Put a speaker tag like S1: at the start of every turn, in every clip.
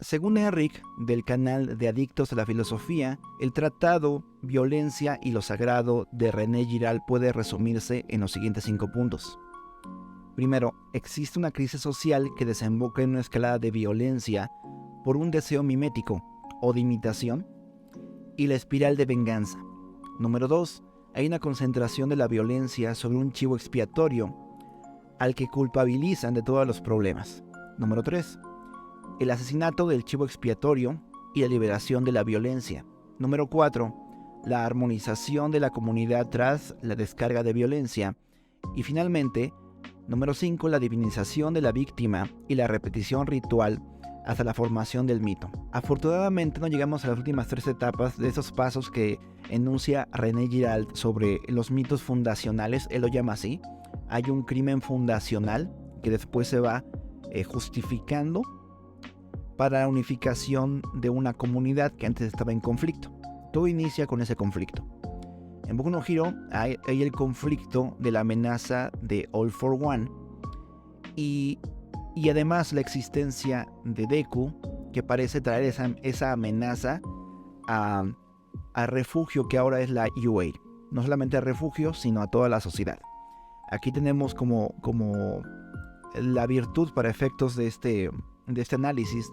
S1: Según Eric, del canal de Adictos a la Filosofía, el tratado Violencia y lo Sagrado de René Giralt puede resumirse en los siguientes 5 puntos. Primero, existe una crisis social que desemboca en una escalada de violencia por un deseo mimético o de imitación y la espiral de venganza. Número 2, hay una concentración de la violencia sobre un chivo expiatorio al que culpabilizan de todos los problemas. Número 3, el asesinato del chivo expiatorio y la liberación de la violencia. Número 4, la armonización de la comunidad tras la descarga de violencia. Y finalmente, número 5, la divinización de la víctima y la repetición ritual hasta la formación del mito. Afortunadamente no llegamos a las últimas 3 etapas de esos pasos que enuncia René Giralt sobre los mitos fundacionales, él lo llama así. Hay un crimen fundacional que después se va justificando para la unificación de una comunidad que antes estaba en conflicto. Todo inicia con ese conflicto. En Boku no Hero hay el conflicto de la amenaza de All for One y además la existencia de Deku, que parece traer esa amenaza a refugio que ahora es la UA. No solamente a refugio, sino a toda la sociedad. Aquí tenemos como la virtud para efectos de este análisis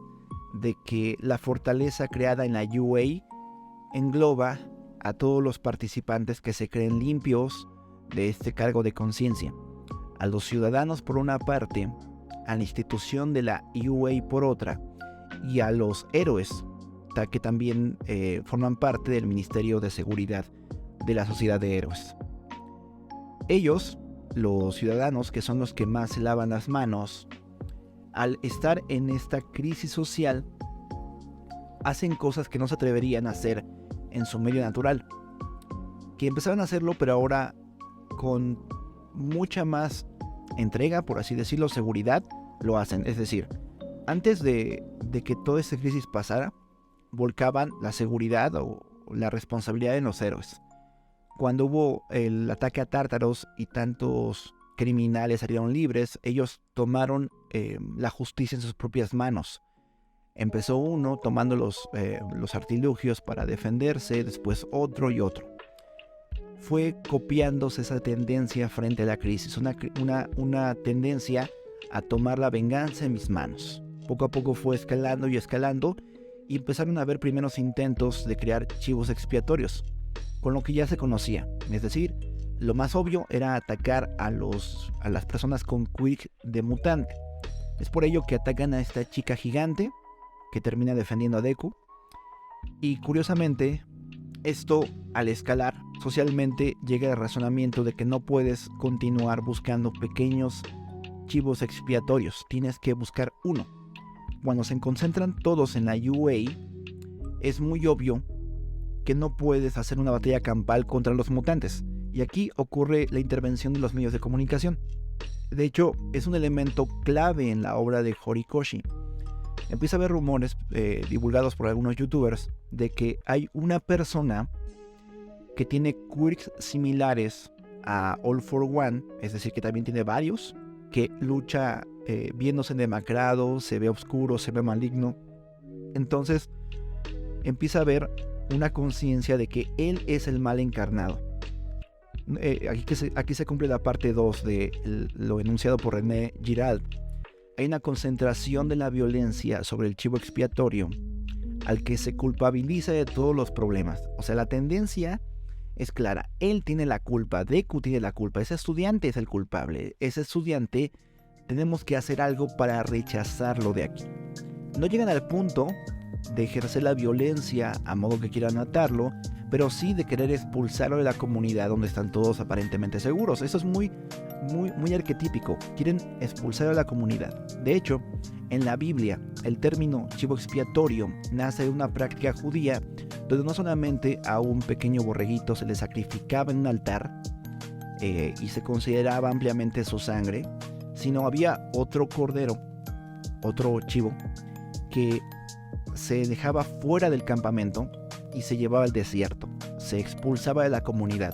S1: de que la fortaleza creada en la UA engloba a todos los participantes que se creen limpios de este cargo de conciencia. A los ciudadanos por una parte, a la institución de la UA por otra, y a los héroes que también forman parte del Ministerio de Seguridad de la Sociedad de Héroes. Ellos, los ciudadanos, que son los que más se lavan las manos, al estar en esta crisis social, hacen cosas que no se atreverían a hacer en su medio natural, que empezaron a hacerlo, pero ahora con mucha más entrega, por así decirlo, seguridad, lo hacen. Es decir, antes de que toda esta crisis pasara, volcaban la seguridad o la responsabilidad en los héroes. Cuando hubo el ataque a Tártaros y tantos criminales salieron libres, ellos tomaron la justicia en sus propias manos. Empezó uno tomando los artilugios para defenderse, después otro y otro. Fue copiándose esa tendencia frente a la crisis, una tendencia a tomar la venganza en mis manos. Poco a poco fue escalando y empezaron a haber primeros intentos de crear chivos expiatorios, con lo que ya se conocía. Es decir, lo más obvio era atacar a las personas con quirk de mutante. Es por ello que atacan a esta chica gigante que termina defendiendo a Deku. Y curiosamente, esto al escalar socialmente llega al razonamiento de que no puedes continuar buscando pequeños chivos expiatorios, tienes que buscar uno. Cuando se concentran todos en la UA, es muy obvio que no puedes hacer una batalla campal contra los mutantes. Y aquí ocurre la intervención de los medios de comunicación. De hecho, es un elemento clave en la obra de Horikoshi. Empieza a haber rumores divulgados por algunos youtubers de que hay una persona que tiene quirks similares a All for One, es decir, que también tiene varios, que lucha viéndose demacrado, se ve oscuro, se ve maligno. Entonces empieza a haber una conciencia de que él es el mal encarnado. Aquí se cumple la parte 2 de lo enunciado por René Giralt. Hay una concentración de la violencia sobre el chivo expiatorio al que se culpabiliza de todos los problemas. O sea, la tendencia es clara. Él tiene la culpa, Deku tiene la culpa, ese estudiante es el culpable. Ese estudiante, tenemos que hacer algo para rechazarlo de aquí. No llegan al punto de ejercer la violencia a modo que quieran matarlo, pero sí de querer expulsarlo de la comunidad donde están todos aparentemente seguros. Eso es muy arquetípico. Quieren expulsar a la comunidad. De hecho, en la Biblia, el término chivo expiatorio nace de una práctica judía donde no solamente a un pequeño borreguito se le sacrificaba en un altar y se consideraba ampliamente su sangre, sino había otro cordero, otro chivo, que se dejaba fuera del campamento y se llevaba al desierto. Se expulsaba de la comunidad.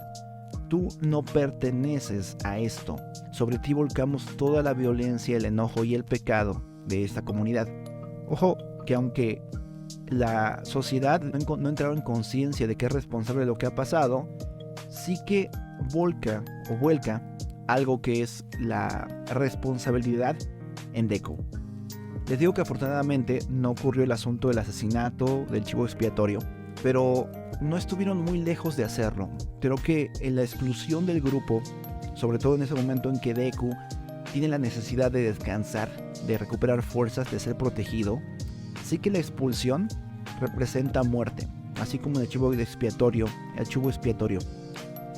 S1: Tú no perteneces a esto. Sobre ti volcamos toda la violencia, el enojo y el pecado de esta comunidad. Ojo, que aunque la sociedad no entraba en conciencia de que es responsable de lo que ha pasado, sí que vuelca algo que es la responsabilidad en Deku. Les digo que afortunadamente no ocurrió el asunto del asesinato del chivo expiatorio, pero no estuvieron muy lejos de hacerlo. Creo que en la exclusión del grupo, sobre todo en ese momento en que Deku tiene la necesidad de descansar, de recuperar fuerzas, de ser protegido, sí que la expulsión representa muerte, así como el chivo expiatorio.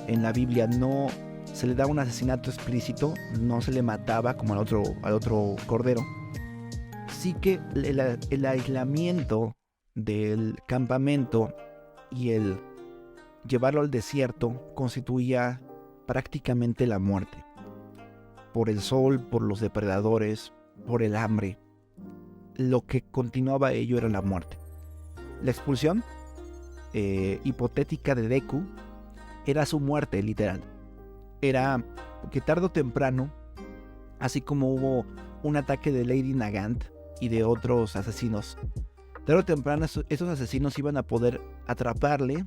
S1: En la Biblia no se le da un asesinato explícito, no se le mataba como al otro cordero. Sí que el aislamiento del campamento y el llevarlo al desierto constituía prácticamente la muerte. Por el sol, por los depredadores, por el hambre. Lo que continuaba ello era la muerte. La expulsión hipotética de Deku era su muerte literal. Era que tarde o temprano, así como hubo un ataque de Lady Nagant y de otros asesinos, tarde o temprano esos asesinos iban a poder atraparle,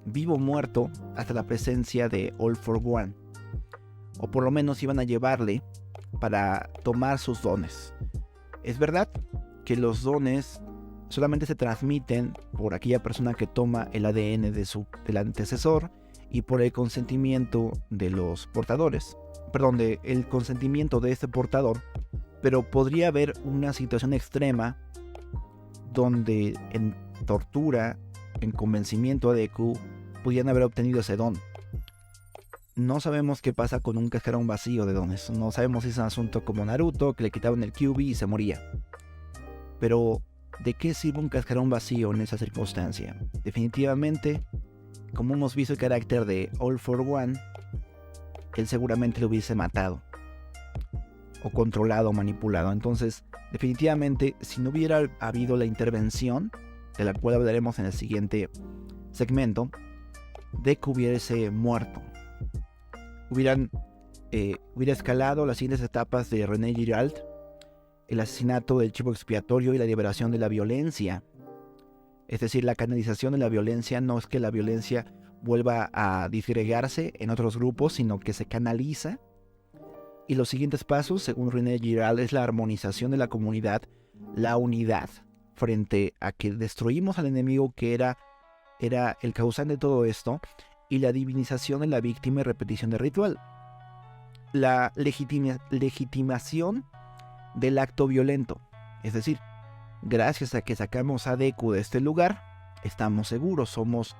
S1: vivo o muerto, hasta la presencia de All for One. O por lo menos iban a llevarle para tomar sus dones. Es verdad que los dones solamente se transmiten por aquella persona que toma el ADN del antecesor y por el consentimiento de los portadores. El consentimiento de este portador. Pero podría haber una situación extrema donde en tortura, en convencimiento a Deku, pudieran haber obtenido ese don. No sabemos qué pasa con un cascarón vacío de dones. No sabemos si es un asunto como Naruto, que le quitaban el Kyuubi y se moría. Pero, ¿de qué sirve un cascarón vacío en esa circunstancia? Definitivamente, como hemos visto el carácter de All for One, él seguramente lo hubiese matado. O controlado o manipulado. Entonces, definitivamente, si no hubiera habido la intervención, de la cual hablaremos en el siguiente segmento, Deku hubiese muerto. Hubiera escalado las siguientes etapas de René Giralt, el asesinato del chivo expiatorio y la liberación de la violencia. Es decir, la canalización de la violencia no es que la violencia vuelva a disgregarse en otros grupos, sino que se canaliza. Y los siguientes pasos, según René Giralt, es la armonización de la comunidad, la unidad frente a que destruimos al enemigo que era el causante de todo esto, y la divinización de la víctima y repetición del ritual. La legitimación del acto violento. Es decir, gracias a que sacamos a Deku de este lugar, estamos seguros, somos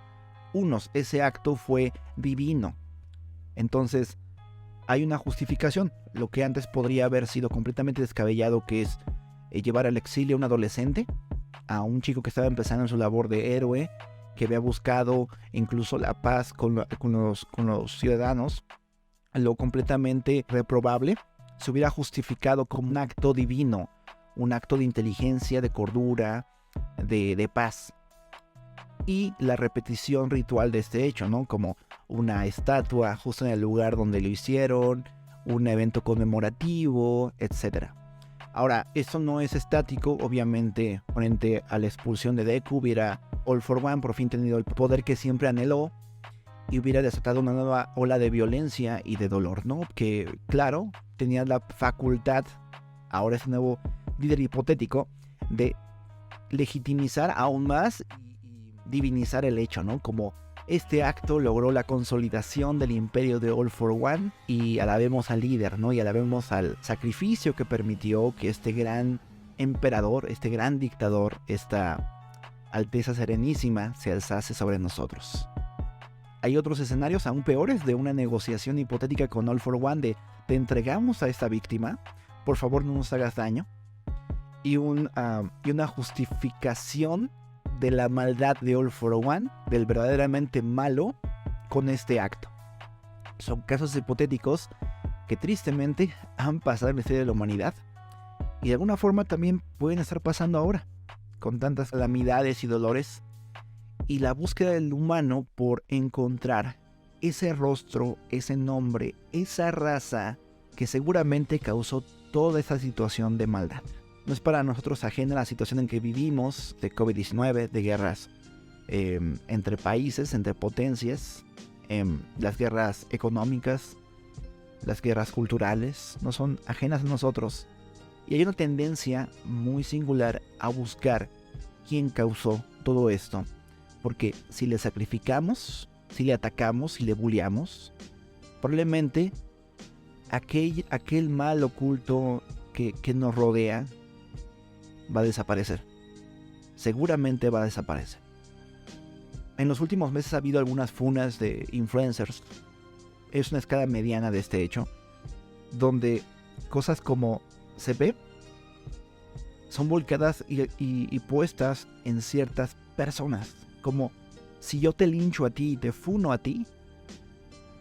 S1: unos. Ese acto fue divino. Entonces, hay una justificación. Lo que antes podría haber sido completamente descabellado, que es llevar al exilio a un adolescente, a un chico que estaba empezando en su labor de héroe, que había buscado incluso la paz con los ciudadanos, lo completamente reprobable se hubiera justificado como un acto divino, un acto de inteligencia, de cordura, de paz. Y la repetición ritual de este hecho, ¿no? Como una estatua justo en el lugar donde lo hicieron, un evento conmemorativo, etc. Ahora, esto no es estático, obviamente, frente a la expulsión de Deku hubiera All for One por fin tenido el poder que siempre anheló y hubiera desatado una nueva ola de violencia y de dolor, ¿no? Que, claro, tenía la facultad, ahora ese nuevo líder hipotético, de legitimizar aún más y divinizar el hecho, ¿no? Como este acto logró la consolidación del imperio de All for One y alabemos al líder, ¿no? Y alabemos al sacrificio que permitió que este gran emperador, este gran dictador, esta Alteza Serenísima se alzase sobre nosotros. Hay otros escenarios aún peores de una negociación hipotética con All for One de te entregamos a esta víctima, por favor no nos hagas daño, y una justificación de la maldad de All for One, del verdaderamente malo, con este acto. Son casos hipotéticos que tristemente han pasado en la historia de la humanidad y de alguna forma también pueden estar pasando ahora, con tantas calamidades y dolores, y la búsqueda del humano por encontrar ese rostro, ese nombre, esa raza que seguramente causó toda esa situación de maldad. No es para nosotros ajena la situación en que vivimos de COVID-19, de guerras entre países, entre potencias, las guerras económicas, las guerras culturales, no son ajenas a nosotros. Y hay una tendencia muy singular a buscar quién causó todo esto. Porque si le sacrificamos, si le atacamos, si le bulleamos, probablemente aquel mal oculto que nos rodea va a desaparecer. Seguramente va a desaparecer. En los últimos meses ha habido algunas funas de influencers. Es una escala mediana de este hecho, donde cosas como se ve son volcadas y puestas en ciertas personas. Como si yo te lincho a ti y te funo a ti,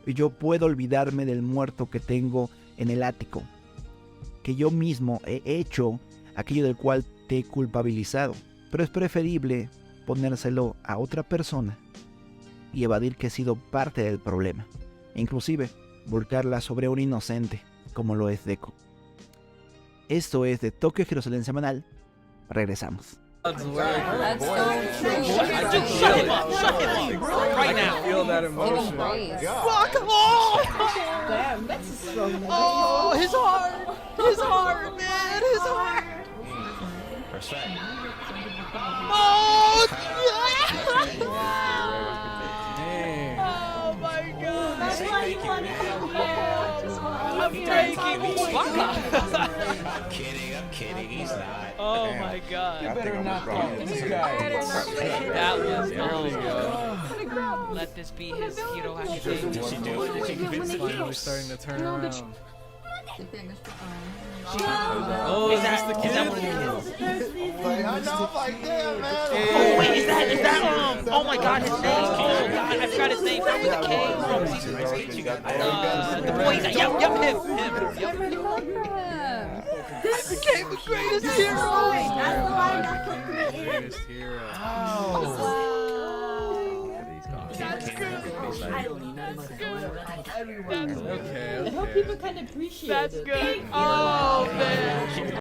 S1: yo puedo olvidarme del muerto que tengo en el ático, que yo mismo he hecho aquello del cual te he culpabilizado. Pero es preferible ponérselo a otra persona y evadir que he sido parte del problema, e inclusive volcarla sobre un inocente como lo es Deco. Esto es de Tokio Jerusalén Semanal. Regresamos.
S2: Let's go. Shut him up right now.
S3: I feel that emotion.
S2: Fuck! Oh! Damn, that's so nice. Oh, his heart, man, his heart.
S4: Respect.
S2: Oh!
S3: Dang.
S2: Oh my God!
S4: That's why you want
S2: I'm breaking.
S4: I'm kidding, he's not.
S2: Oh my God!
S3: You better not talk to this guy.
S2: That was
S3: There
S2: Let this be his hero academia.
S4: Did she do it? Did she convince the
S3: Finally
S4: kids?
S3: starting to turn around.
S2: Oh,
S3: Is that the kid?
S5: I know, like, damn, man.
S2: Oh wait, is that oh my God, his name. Oh God, I forgot his name. That was the K. The boy. Yep, him. Yep.
S6: This
S2: became the greatest hero.
S3: Greatest hero. Okay.
S6: I hope people can appreciate
S2: That's
S6: it.
S2: good. Oh man.